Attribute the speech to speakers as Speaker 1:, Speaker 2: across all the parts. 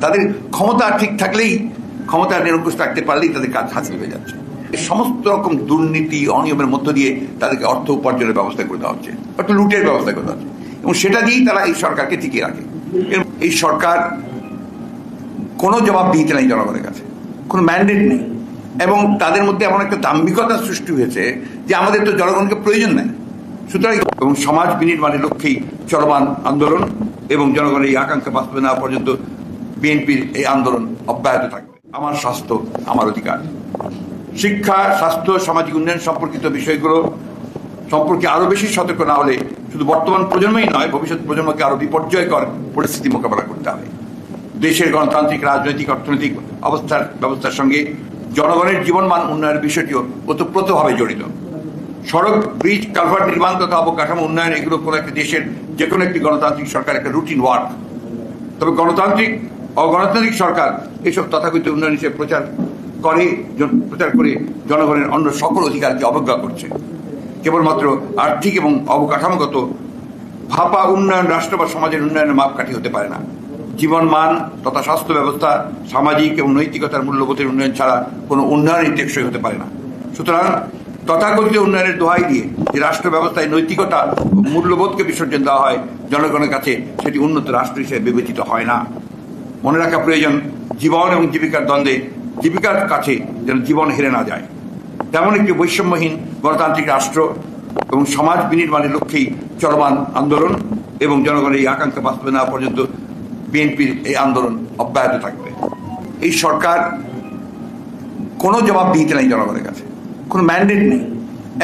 Speaker 1: তাদের ক্ষমতা ঠিক থাকলেই, ক্ষমতা নিরঙ্কুশ রাখতে পারলেই তাদের কাজ হাসিল হয়ে যাচ্ছে। সমস্ত রকম দুর্নীতি অনিয়মের মধ্য দিয়ে তাদেরকে অর্থ উপার্জনের ব্যবস্থা করে দেওয়া হচ্ছে, অর্থ লুটের ব্যবস্থা করে দেওয়া হচ্ছে, এবং সেটা দিয়েই তারা এই সরকারকে টিকিয়ে রাখে। এই সরকার কোনো জবাবদিহিতা নেই জনগণের কাছে, কোনো ম্যান্ডেট নেই, এবং তাদের মধ্যে এমন একটা দাম্ভিকতা সৃষ্টি হয়েছে যে আমাদের তো জনগণকে প্রয়োজন নেই। সুতরাং এবং সমাজ বিনির্মাণের লক্ষ্যেই চলমান আন্দোলন এবং জনগণের এই আকাঙ্ক্ষা বাস্তবে নেওয়া পর্যন্ত বিএনপির এই আন্দোলন অব্যাহত থাকবে। আমার স্বাস্থ্য আমার অধিকার। শিক্ষা, স্বাস্থ্য, সামাজিক উন্নয়ন সম্পর্কিত বিষয়গুলো সম্পর্কে আরো বেশি সতর্ক না হলে শুধু বর্তমান প্রজন্মই নয়, ভবিষ্যৎ প্রজন্মকে আরো বিপর্যয়কর পরিস্থিতি মোকাবেলা করতে হবে। দেশের গণতান্ত্রিক, রাজনৈতিক, অর্থনৈতিক ব্যবস্থার সঙ্গে জনগণের জীবনমান উন্নয়নের বিষয়টিও ওতপ্রোতভাবে জড়িত। সড়ক, ব্রিজ, কালভার্ট নির্মাণ তথা অবকাঠামো উন্নয়ন এগুলো কোনো একটা দেশের যে কোনো একটি গণতান্ত্রিক সরকার একটা রুটিন ওয়ার্ক। তবে অগণতান্ত্রিক সরকার এসব তথাকথিত উন্নয়ন হিসেবে প্রচার করে জনগণের অন্য সকল অধিকারকে অবজ্ঞা করছে। কেবলমাত্র আর্থিক এবং অবকাঠামোগত ভাপা উন্নয়ন রাষ্ট্র বা সমাজের উন্নয়নের মাপকাঠি হতে পারে না। জীবনমান তথা স্বাস্থ্য ব্যবস্থা, সামাজিক এবং নৈতিকতার মূল্যবোধের উন্নয়ন ছাড়া কোনো উন্নয়নই টেকসই হতে পারে না। সুতরাং তথাকথিত উন্নয়নের দোহাই দিয়ে যে রাষ্ট্র ব্যবস্থায় নৈতিকতা মূল্যবোধকে বিসর্জন দেওয়া হয়, জনগণের কাছে সেটি উন্নত রাষ্ট্র হিসেবে বিবেচিত হয় না। মনে রাখা প্রয়োজন, জীবন এবং জীবিকার দ্বন্দ্বে জীবিকার কাছে যেন জীবন হেরে না যায়। তেমন একটি বৈষম্যহীন গণতান্ত্রিক রাষ্ট্র এবং সমাজ বিনির্মাণের লক্ষ্যেই চলমান আন্দোলন এবং জনগণের এই আকাঙ্ক্ষা বাস্তবে নেওয়া পর্যন্ত বিএনপির এই আন্দোলন অব্যাহত থাকবে। এই সরকার কোনো জবাবদিহিতা নেই জনগণের কাছে, কোনো ম্যান্ডেট নেই,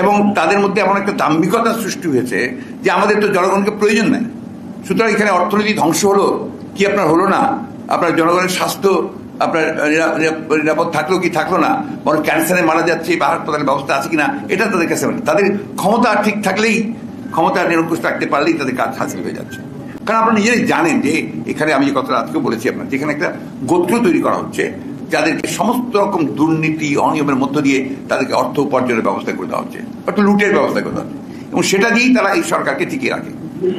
Speaker 1: এবং তাদের মধ্যে এমন একটা দাম্ভিকতা সৃষ্টি হয়েছে যে আমাদের তো জনগণকে প্রয়োজন নেই। সুতরাং এখানে অর্থনীতি ধ্বংস হলো কি আপনার হলো না, আপনার জনগণের স্বাস্থ্য আপনার নিরাপদ থাকলো কি থাকলো না, বরং ক্যান্সারে মারা যাচ্ছে বা হাসপাতালের ব্যবস্থা আছে কিনা এটা তাদের কাছে তাদের ক্ষমতা ঠিক থাকলেই, ক্ষমতা নিরঙ্কুশ রাখতে পারলেই তাদের কাজ হাসিল হয়ে যাচ্ছে। কারণ আপনারা নিজেরাই জানেন যে এখানে আমি যে কথাটা আজকেও বলেছি আপনার, যেখানে একটা গোত্র তৈরি করা হচ্ছে যাদেরকে সমস্ত রকম দুর্নীতি অনিয়মের মধ্য দিয়ে তাদেরকে অর্থ উপার্জনের ব্যবস্থা করে দেওয়া হচ্ছে, অর্থ লুটের ব্যবস্থা করে দেওয়া হচ্ছে, এবং সেটা দিয়েই তারা এই সরকারকে টিকিয়ে রাখে।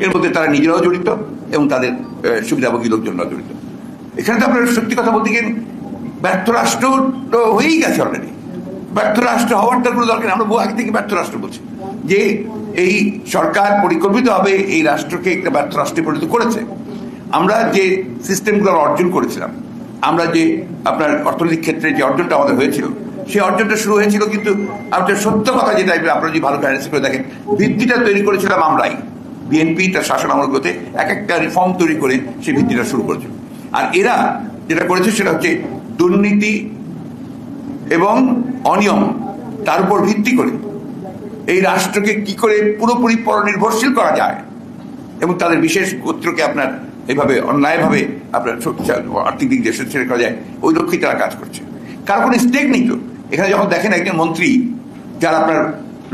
Speaker 1: এর মধ্যে তারা নিজেরাও জড়িত এবং তাদের সুবিধাভোগী লোকজনরাও জড়িত। এখানে তো আপনার সত্যি কথা বলতে গেলে ব্যর্থ রাষ্ট্র তো হয়েই গেছে অলরেডি। ব্যর্থ রাষ্ট্র হওয়ার তার কোনো দরকার নেই। আমরা বহু আগে থেকে ব্যর্থ রাষ্ট্র বলছি যে এই সরকার পরিকল্পিতভাবে এই রাষ্ট্রকে একটা ব্যর্থ রাষ্ট্রে পরিণত করেছে। আমরা যে সিস্টেমগুলো অর্জন করেছিলাম, আমরা যে আপনার অর্থনৈতিক ক্ষেত্রে যে অর্জনটা আমাদের হয়েছিল, সেই অর্জনটা শুরু হয়েছিল কিন্তু আপনার সত্য কথা যেটা আপনারা যদি ভালো অ্যানালিসিস করে দেখেন, ভিত্তিটা তৈরি করেছিলাম আমরাই। বিএনপি তার শাসন আমলগুলোতে এক একটা রিফর্ম তৈরি করে সেই ভিত্তিটা শুরু করেছিল। আর এরা যেটা করেছে সেটা হচ্ছে দুর্নীতি এবং অনিয়ম, তার উপর ভিত্তি করে এই রাষ্ট্রকে কি করে পুরোপুরি পরনির্ভরশীল করা যায় এবং তাদের বিশেষ গোত্রকে আপনার এইভাবে অন্যায়ভাবে আপনার আর্থিক দিক দিয়ে ছেড়ে করা যায়, ওই লক্ষ্যেই তারা কাজ করছে। কারো কোনো স্টেক নেই তো এখানে। যখন দেখেন একজন মন্ত্রী যারা আপনার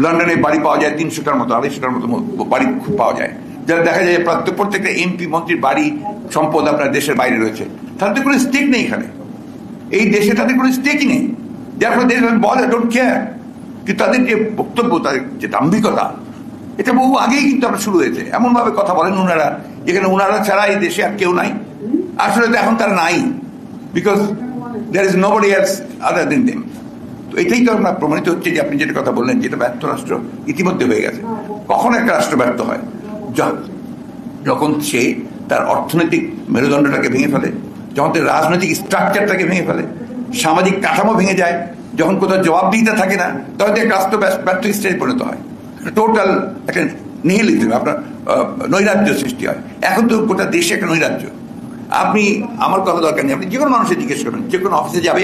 Speaker 1: লন্ডনে বাড়ি পাওয়া যায় 300টার মতো 250টার মতো বাড়ি পাওয়া যায়, যারা দেখা যায় প্রত্যেকটা এমপি মন্ত্রীর বাড়ি সম্পদ আপনার দেশের বাইরে রয়েছে, তাদের কোনো স্টেক নেই এখানে, এই দেশে তাদের কোনো স্টেকই নেই। যার ফলে দেশ বলে ডোন্ট কেয়ার। কিন্তু তাদের যে বক্তব্য, তাদের যে দাম্ভিকতা, এটা বহু আগেই কিন্তু আপনার শুরু হয়েছে। এমন ভাবে কথা বলেন ওনারা যেখানে ওনারা ছাড়া এই দেশে আর কেউ নাই। আসলে তো এখন তারা নাই, because there is nobody else other than them. তো এটাই তো আপনার প্রমাণিত হচ্ছে যে আপনি যেটা কথা বললেন, যেটা ব্যর্থ রাষ্ট্র ইতিমধ্যে হয়ে গেছে। কখন একটা রাষ্ট্র ব্যর্থ হয়? যখন সে তার অর্থনৈতিক মেরুদণ্ডটাকে ভেঙে ফেলে, যখন তার রাজনৈতিক স্ট্রাকচারটাকে ভেঙে ফেলে, সামাজিক কাঠামো ভেঙে যায়, যখন কোথাও জবাবদিহিতা থাকে না, তখন একটা রাষ্ট্র ব্যর্থ স্টেজে পরিণত হয়। টোটাল একটা নিহিলিজম, আপনার নৈরাজ্য সৃষ্টি হয়। এখন তো গোটা দেশে একটা নৈরাজ্য। আপনি আমার কথা দরকার নেই, আপনি যে কোনো মানুষের জিজ্ঞেস করবেন, যে কোনো অফিসে যাবে,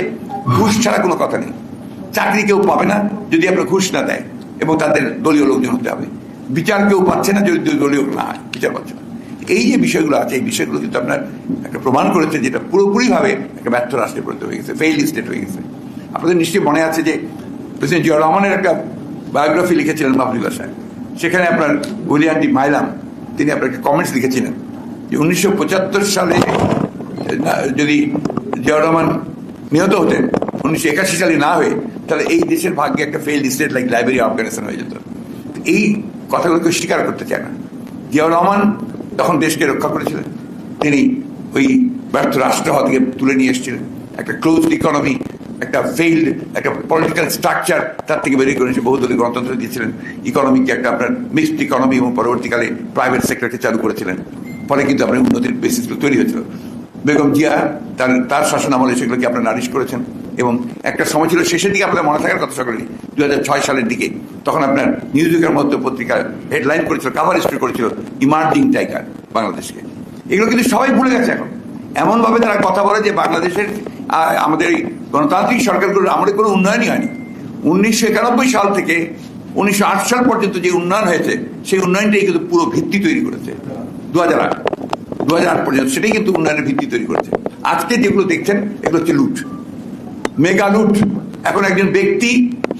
Speaker 1: ঘুষ ছাড়া কোনো কথা নেই। চাকরি কেউ পাবে না যদি আপনার ঘুষ না দেয়, এবং তাদের দলীয় লোকজন হতে হবে। বিচার কেউ পাচ্ছে না যদি দলীয় না হয়, বিচার পাচ্ছে না। এই যে বিষয়গুলো আছে, এই বিষয়গুলো কিন্তু আপনার একটা প্রমাণ করেছে যেটা পুরোপুরিভাবে একটা ব্যর্থ রাষ্ট্রে পরিণত হয়ে গেছে, ফেইল স্টেট হয়ে গেছে। আপনাদের নিশ্চয়ই মনে আছে যে প্রেসিডেন্ট জিয়া রহমানের একটা বায়োগ্রাফি লিখেছিলেন মাহফুজুল্লাহ সাহেব। সেখানে আপনার উইলিয়াম ডি মাইলাম তিনি আপনার একটা কমেন্টস লিখেছিলেন যে 1975 সালে যদি জিয়া রহমান নিহত হতেন, 1981 সালে না হয়ে, তাহলে এই দেশের ভাগ্যে একটা failed state like Liberia, Afghanistan হয়ে যেত। এই কথাগুলোকে স্বীকার করতে চায় না। জিয়াউর রহমান তখন দেশকে রক্ষা করেছিলেন। তিনি ওই ব্যর্থ রাষ্ট্র হওয়া থেকে তুলে নিয়ে এসেছিলেন, একটা ক্লোজড ইকোনমি, একটা ফেইল্ড একটা পলিটিক্যাল স্ট্রাকচার, তার থেকে বেরিয়ে করে বহুদলীয় গণতন্ত্র দিয়েছিলেন, ইকোনমিকে একটা আপনার মিক্সড ইকোনমি এবং পরবর্তীকালে প্রাইভেট সেক্টরকে চালু করেছিলেন। ফলে কিন্তু আপনার উন্নতির বেসিসগুলো তৈরি হয়েছিল। বেগম জিয়া তার শাসন আমলে সেগুলোকে আপনার নারিশ করেছেন। এবং একটা সময় ছিল শেষের দিকে আপনাদের মনে থাকার কথা সকলেরই, 2006 সালের দিকে, তখন আপনার নিউজউইকের মতো পত্রিকা হেডলাইন করেছিল, কাভার স্টোরি করেছিল, ইমার্জিং টাইগার বাংলাদেশকে। এগুলো কিন্তু সবাই ভুলে গেছে এখন। এমনভাবে তারা কথা বলে যে বাংলাদেশের আমাদের এই গণতান্ত্রিক সরকারগুলোর আমলে কোনো উন্নয়নই হয়নি। 1991 সাল থেকে 1908 সাল পর্যন্ত যে উন্নয়ন হয়েছে, সেই উন্নয়নটাই কিন্তু পুরো ভিত্তি তৈরি করেছে 2008 পর্যন্ত, সেটাই কিন্তু উন্নয়নের ভিত্তি তৈরি করেছে। আজকে যেগুলো দেখছেন এগুলো হচ্ছে লুট, মেগা লুট। এখন একজন ব্যক্তি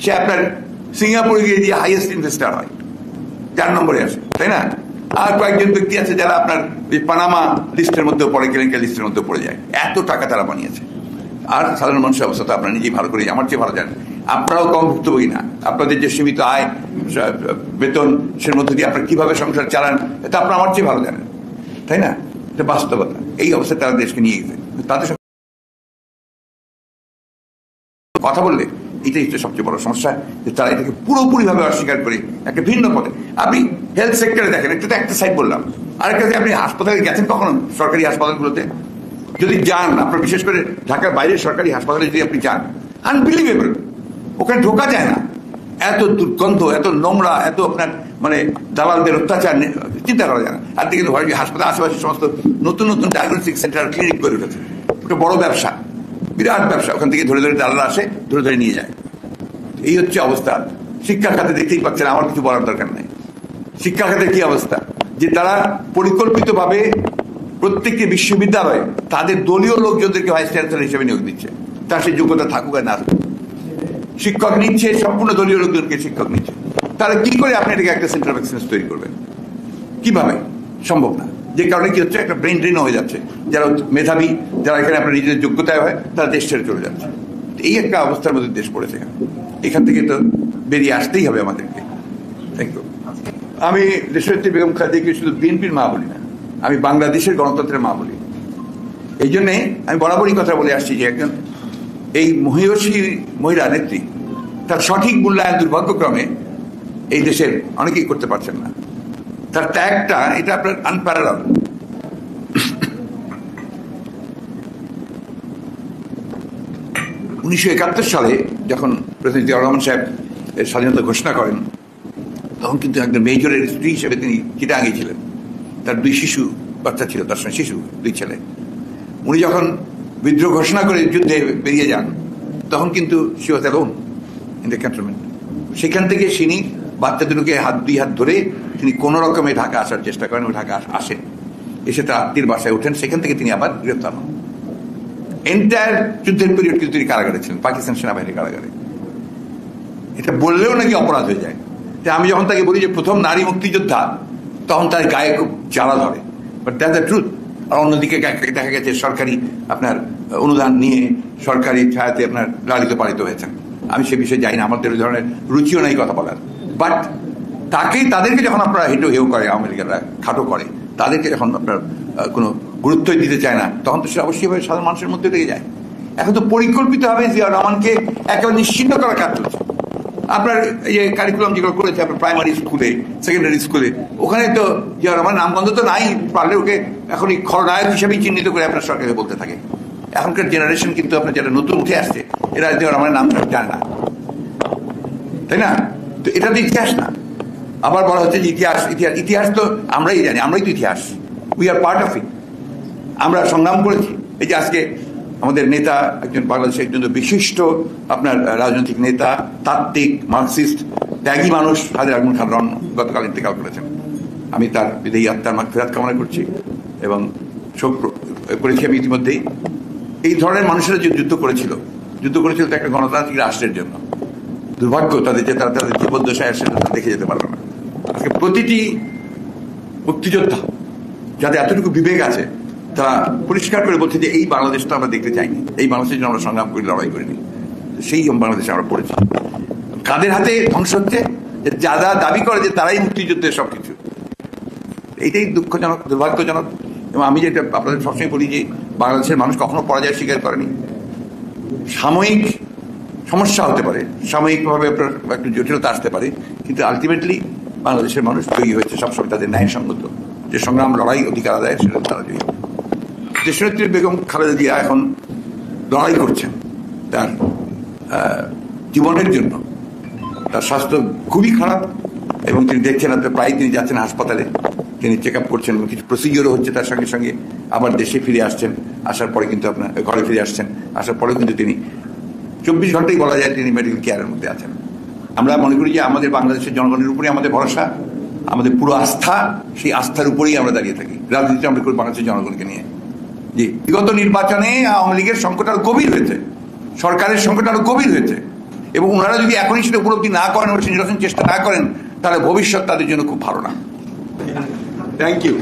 Speaker 1: সে আপনার সিঙ্গাপুরে গিয়ে দিয়ে হাইয়েস্ট ইনভেস্টার হয়, 4 নম্বরে আসে, তাই না? আর কয়েকজন ব্যক্তি আছে যারা আপনার ওই পানামা লিস্টের মধ্যেও পড়ে, কেলেঙ্কারি লিস্টের মধ্যে পড়ে যায়। এত টাকা তারা বানিয়েছে। আর সাধারণ মানুষের অবস্থা তো আপনারা নিজেই ভালো করে, আমার চেয়ে ভালো জানেন। আপনারাও কম ভুক্তভোগী না। আপনাদের যে সীমিত আয়, বেতন, সে মধ্যে দিয়ে আপনারা কিভাবে সংসার চালান, এটা আপনারা আমার চেয়ে ভালো জানেন, তাই না? এটা বাস্তবতা। এই অবস্থায় তারা দেশকে নিয়ে গেছে। তাদের কথা বললে এটাই হচ্ছে সবচেয়ে বড় সমস্যা, যে তারা এটাকে পুরোপুরিভাবে অস্বীকার করে একটা ভিন্ন পথে। আপনি হেলথ সেক্টরে দেখেন, একটা সাইড বললাম, আরেকটা আপনি হাসপাতালে গেছেন কখনো? সরকারি হাসপাতালগুলোতে যদি যান, আপনার বিশেষ করে ঢাকার বাইরের সরকারি হাসপাতালে যদি আপনি যান, আনবিলিভেবল, ওখানে ঢোকা যায় না। এত দুর্গন্ধ, এত নোংরা, এত আপনার মানে দালালদের অত্যাচার, চিন্তা করা যায় না। আর দেখে হাসপাতাল আশেপাশে সমস্ত নতুন নতুন ডায়াগনস্টিক সেন্টার, ক্লিনিক করে উঠেছে। ওটা বড় ব্যবসা, বিরাট ব্যবসা। ওখান থেকে ধরে ধরে দালাল আসে, ধরে ধরে নিয়ে যায়। এই হচ্ছে অবস্থা। শিক্ষা খাতে দেখতেই পাচ্ছেন, আমার কিছু বলার দরকার নেই। শিক্ষা খাতে কি অবস্থা, যে তারা পরিকল্পিতভাবে প্রত্যেকটি বিশ্ববিদ্যালয়ে তাদের দলীয় লোকজনদেরকে ভাইস চ্যান্সেলর হিসেবে নিয়োগ দিচ্ছে, তার সেই যোগ্যতা থাকুক আর না থাকুক। শিক্ষক নিচ্ছে, সম্পূর্ণ দলীয় লোকজনকে শিক্ষক নিচ্ছে। তাহলে কি করে আপনি এটাকে একটা সেন্টার অফ এক্সেলেন্স তৈরি করবেন? কিভাবে? সম্ভব না। যে কারণে কি হচ্ছে, একটা ব্রেন ড্রেন হয়ে যাচ্ছে। যারা মেধাবী, যারা এখানে আপনার নিজেদের যোগ্যতায় হয়, তারা দেশ ছেড়ে চলে যাচ্ছে। এই একটা অবস্থার মধ্যে দেশ পড়েছে। এখান থেকে তো বেরিয়ে আসতেই হবে আমাদেরকে। Thank you. আমি দেশনেত্রী বেগম খালেদাকে শুধু বিএনপির মা বলি না, আমি বাংলাদেশের গণতন্ত্রের মা বলি। এই জন্যে আমি বরাবরই কথা বলে আসছি যে একজন এই মহিয়সী মহিলা নেত্রী, তার সঠিক মূল্যায়ন দুর্ভাগ্যক্রমে এই দেশের অনেকেই করতে পারছেন না। তার ত্যাগটা, এটা আপনার আনপ্যারালাল। 1971 সালে যখন প্রেসিডেন্ট জিয়াউর রহমান সাহেব স্বাধীনতা ঘোষণা করেন, তখন কিন্তু একজন মেজরের স্ত্রী হিসেবে তিনি চিটাগাঙ্গে ছিলেন। তার 2 শিশু বাচ্চা ছিল, তার সঙ্গে শিশু 2 ছেলে। উনি যখন বিদ্রোহ ঘোষণা করে যুদ্ধে বেরিয়ে যান, তখন কিন্তু সে was alone in the cantonment. সেখান থেকে তিনি বাচ্চা দুটোকে দুই হাত ধরে তিনি কোনো রকমে ঢাকা আসার চেষ্টা করেন। ঢাকা আসেন, এসে তার আত্মীয় বাসায় ওঠেন। সেখান থেকে তিনি আবার গ্রেফতার হন। এন্টায়ার যুদ্ধের পিরিয়ড কিন্তু তিনি কারাগারে ছিলেন, পাকিস্তান সেনাবাহিনীর কারাগারে। এটা বললেও নাকি অপরাধ হয়ে যায়। আমি যখন তাকে বলি যে প্রথম নারী মুক্তিযোদ্ধা, তখন তার গায়ে খুব জ্বালা ধরে, বাট দ্যাটস দ্য ট্রুথ। আর অন্যদিকে দেখা গেছে সরকারি আপনার অনুদান নিয়ে সরকারি ছায়াতে আপনার লালিত পালিত হয়েছেন। আমি সে বিষয়ে যাই না, আমাদের ওই ধরনের রুচিও নাই কথা বলার। বাট তাদেরকে যখন আপনারা হেউ করে, আমেরিকানরা খাটো করে, তাদেরকে যখন আপনার কোনো গুরুত্বই দিতে চায় না, তখন তো সে অবশ্যই সাধারণ মানুষের মধ্যে লেগে যায়। এখন তো পরিকল্পিতভাবে জিয়াউর রহমানকে একেবারে নিশ্চিন্ন করার কাজ চলছে। আপনার এই কারিকুলাম যেগুলো করেছে আপনার প্রাইমারি স্কুলে, সেকেন্ডারি স্কুলে, ওখানে তো জিয়াউর রহমান নামগন্ধ তো নাই। পারলে ওকে এখন এই খলনায়ক হিসেবেই চিহ্নিত করে আপনার সরকারকে বলতে থাকে। এখনকার জেনারেশন কিন্তু আপনার যারা নতুন উঠে আসছে, এরা জিয়াউর রহমানের নাম জানে না, তাই না? তো এটা তো ইতিহাস না। আবার বলা হচ্ছে যে ইতিহাস তো আমরাই জানি, আমরাই তো ইতিহাস, we are part of it. আমরা সংগ্রাম করেছি। এই যে আজকে আমাদের নেতা, একজন বাংলাদেশের একজন বিশিষ্ট আপনার রাজনৈতিক নেতা, তাত্ত্বিক, মার্কসিস্ট, ত্যাগী মানুষ হাজির আগুন খান রন গতকাল ইন্তেকাল করেছেন। আমি তার বিদেয়ী আত্মার মাগফিরাত কামনা করছি এবং শোক করেছি আমি ইতিমধ্যেই। এই ধরনের মানুষেরা যে যুদ্ধ করেছিল তো একটা গণতান্ত্রিক রাষ্ট্রের জন্য। দুর্ভাগ্য তাদের যে তারা তাদের জীবদ্দশায় সেটা দেখে যেতে পারবে না। আজকে প্রতিটি মুক্তিযোদ্ধা যাদের এতটুকু বিবেক আছে, তারা পরিষ্কার করে বলছে যে এই বাংলাদেশটা আমরা দেখতে চাইনি, এই বাংলাদেশের জন্য আমরা সংগ্রাম করি, লড়াই করিনি। সেই বাংলাদেশে আমরা পড়েছি। কাদের হাতে ধ্বংস হচ্ছে? যারা দাবি করে যে তারাই মুক্তিযুদ্ধের সবকিছু। এইটাই দুঃখজনক, দুর্ভাগ্যজনক। এবং আমি যেটা আপনাদের সবসময় বলি যে বাংলাদেশের মানুষ কখনো পরাজয় স্বীকার করেনি। সাময়িক সমস্যা হতে পারে, সাময়িকভাবে একটু জটিলতা আসতে পারে, কিন্তু আলটিমেটলি বাংলাদেশের মানুষ জয়ী হয়েছে সবসময় তাদের ন্যায়সঙ্গত যে সংগ্রাম, লড়াই, অধিকার আদায়, সেটা তারা জয়ী। দেশনেত্রী বেগম খালেদা জিয়া এখন লড়াই করছেন তার জীবনের জন্য। তার স্বাস্থ্য খুবই খারাপ এবং তিনি দেখছেন প্রায় তিনি যাচ্ছেন হাসপাতালে, তিনি চেক আপ করছেন, কিছু প্রসিডিওরও হচ্ছে, তার সঙ্গে সঙ্গে আবার দেশে ফিরে আসছেন, আসার পরে কিন্তু আপনার ঘরে ফিরে আসছেন, আসার পরেও কিন্তু তিনি 24 ঘন্টাই বলা যায় তিনি মেডিকেল কেয়ারের মধ্যে আছেন। আমরা মনে করি যে আমাদের বাংলাদেশের জনগণের উপরেই আমাদের ভরসা, আমাদের পুরো আস্থা, সেই আস্থার উপরেই আমরা দাঁড়িয়ে থাকি। রাজনীতি আমরা করি বাংলাদেশের জনগণকে নিয়ে। জি, বিগত নির্বাচনে আওয়ামী লীগের সংকট আরো গভীর হয়েছে, সরকারের সংকট আরো গভীর হয়েছে, এবং ওনারা যদি এখনই সেটা উপলব্ধি না করেন, নির্বাচন চেষ্টা না করেন, তাহলে ভবিষ্যৎ তাদের জন্য খুব ভালো না। Thank you.